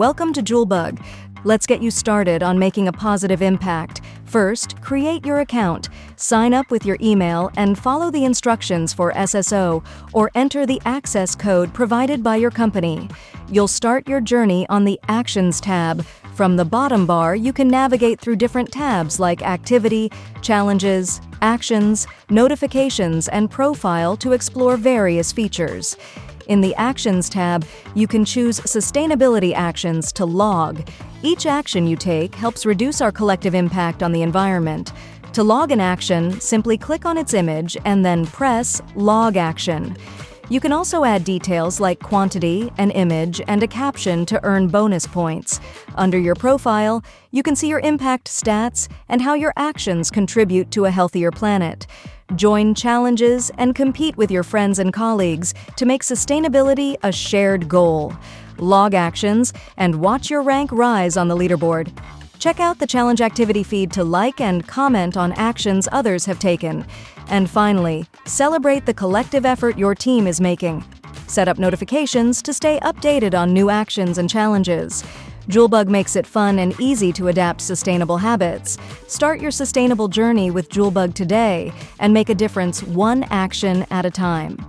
Welcome to JouleBug. Let's get you started on making a positive impact. First, create your account. Sign up with your email and follow the instructions for SSO or enter the access code provided by your company. You'll start your journey on the Actions tab. From the bottom bar, you can navigate through different tabs like Activity, Challenges, Actions, Notifications, and Profile to explore various features. In the Actions tab, you can choose sustainability actions to log. Each action you take helps reduce our collective impact on the environment. To log an action, simply click on its image and then press Log Action. You can also add details like quantity, an image, and a caption to earn bonus points. Under your profile, you can see your impact stats and how your actions contribute to a healthier planet. Join challenges and compete with your friends and colleagues to make sustainability a shared goal. Log actions and watch your rank rise on the leaderboard. Check out the challenge activity feed to like and comment on actions others have taken. And finally, celebrate the collective effort your team is making. Set up notifications to stay updated on new actions and challenges. JouleBug makes it fun and easy to adapt sustainable habits. Start your sustainable journey with JouleBug today and make a difference one action at a time.